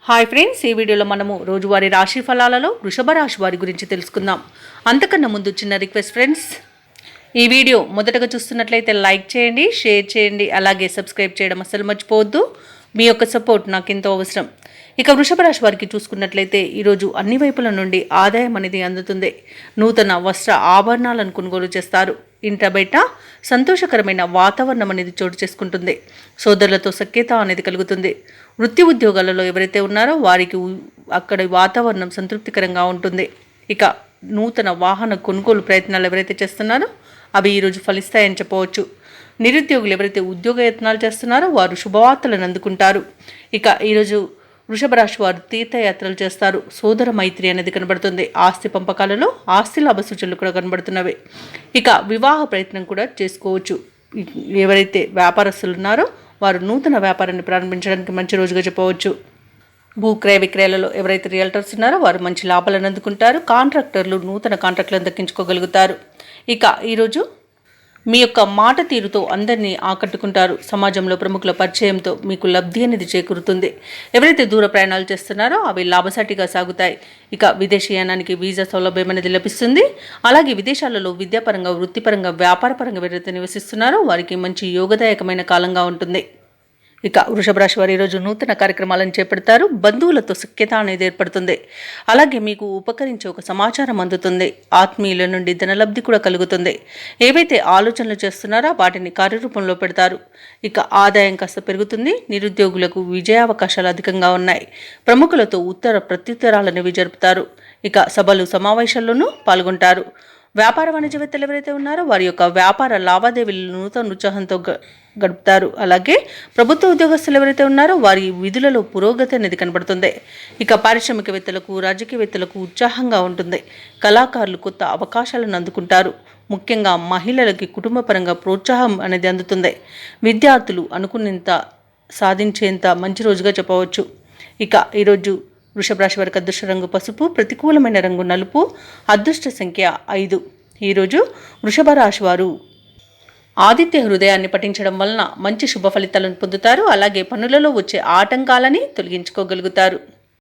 Hi friends, ఈ వీడియోలో మనము రోజువారీ రాశి ఫలాలలో వృషభ రాశి వారి గురించి తెలుసుకుందాం. అంతకన్నా ముందు చిన్న రిక్వెస్ట్ ఫ్రెండ్స్, ఈ వీడియో మొదటగా చూస్తున్నట్లయితే లైక్ చేయండి, షేర్ చేయండి, అలాగే సబ్స్క్రైబ్ చేయడం అసలు మర్చిపోవద్దు. మీ యొక్క సపోర్ట్ నాకు ఎంతో అవసరం. ఇక వృషభ రాశి వారికి చూసుకున్నట్లయితే ఈరోజు అన్ని వైపుల నుండి ఆదాయం అనేది అందుతుంది. నూతన వస్త్ర ఆభరణాలను కొనుగోలు చేస్తారు. ఇంట బయట సంతోషకరమైన వాతావరణం అనేది చోటు చేసుకుంటుంది. సోదరులతో సఖ్యత అనేది కలుగుతుంది. వృత్తి ఉద్యోగాలలో ఎవరైతే ఉన్నారో వారికి అక్కడి వాతావరణం సంతృప్తికరంగా ఉంటుంది. ఇక నూతన వాహన కొనుగోలు ప్రయత్నాలు ఎవరైతే చేస్తున్నారో అవి ఈరోజు ఫలిస్తాయని చెప్పవచ్చు. నిరుద్యోగులు ఎవరైతే ఉద్యోగ యత్నాలు చేస్తున్నారో వారు శుభవార్తలను అందుకుంటారు. ఇక ఈరోజు వృషభ రాశి వారు తీర్థయాత్రలు చేస్తారు. సోదర మైత్రి అనేది కనబడుతుంది. ఆస్తి పంపకాలలో ఆస్తి లాభ సూచనలు కూడా కనబడుతున్నవి. ఇక వివాహ ప్రయత్నం కూడా చేసుకోవచ్చు. ఎవరైతే వ్యాపారస్తులు ఉన్నారో వారు నూతన వ్యాపారాన్ని ప్రారంభించడానికి మంచి రోజుగా చెప్పవచ్చు. భూక్రయ విక్రయాలలో ఎవరైతే రియల్టర్స్ ఉన్నారో వారు మంచి లాభాలను అందుకుంటారు. కాంట్రాక్టర్లు నూతన కాంట్రాక్టులను దక్కించుకోగలుగుతారు. ఇక ఈరోజు మీ యొక్క మాట తీరుతో అందరినీ ఆకట్టుకుంటారు. సమాజంలో ప్రముఖుల పరిచయంతో మీకు లబ్ధి అనేది చేకూరుతుంది. ఎవరైతే దూర ప్రయాణాలు చేస్తున్నారో అవి లాభసాటిగా సాగుతాయి. ఇక విదేశీయానానికి వీసా సౌలభ్యం అనేది లభిస్తుంది. అలాగే విదేశాలలో విద్యాపరంగా, వృత్తిపరంగా, వ్యాపారపరంగా ఎవరైతే నివసిస్తున్నారో వారికి మంచి యోగదాయకమైన కాలంగా ఉంటుంది. ఇక వృషభ రాశి వారు ఈరోజు నూతన కార్యక్రమాలను చేపడతారు. బంధువులతో సఖ్యత అనేది ఏర్పడుతుంది. అలాగే మీకు ఉపకరించే ఒక సమాచారం అందుతుంది. ఆత్మీయుల నుండి ధనలబ్ధి కూడా కలుగుతుంది. ఏవైతే ఆలోచనలు చేస్తున్నారో వాటిని కార్యరూపంలో పెడతారు. ఇక ఆదాయం కాస్త పెరుగుతుంది. నిరుద్యోగులకు విజయావకాశాలు అధికంగా ఉన్నాయి. ప్రముఖులతో ఉత్తర ప్రత్యుత్తరాలను జరుపుతారు. ఇక సభలు సమావేశాల్లోనూ పాల్గొంటారు. వ్యాపార వాణిజ్యవేత్తలు ఎవరైతే ఉన్నారో వారి యొక్క వ్యాపార లావాదేవీలను నూతన ఉత్సాహంతో గడుపుతారు. అలాగే ప్రభుత్వ ఉద్యోగస్తులు ఎవరైతే ఉన్నారో వారి విధులలో పురోగతి అనేది కనబడుతుంది. ఇక పారిశ్రామికవేత్తలకు, రాజకీయవేత్తలకు ఉత్సాహంగా ఉంటుంది. కళాకారులు కొత్త అవకాశాలను అందుకుంటారు. ముఖ్యంగా మహిళలకి కుటుంబపరంగా ప్రోత్సాహం అనేది అందుతుంది. విద్యార్థులు అనుకున్నంత సాధించేంత మంచి రోజుగా చెప్పవచ్చు. ఇక ఈరోజు వృషభ రాశి వారికి అదృష్ట రంగు పసుపు, ప్రతికూలమైన రంగు నలుపు, అదృష్ట సంఖ్య 5. ఈరోజు వృషభ రాశి వారు ఆదిత్య హృదయాన్ని పఠించడం వలన మంచి శుభ ఫలితాలను పొందుతారు. అలాగే పనులలో వచ్చే ఆటంకాలని తొలగించుకోగలుగుతారు.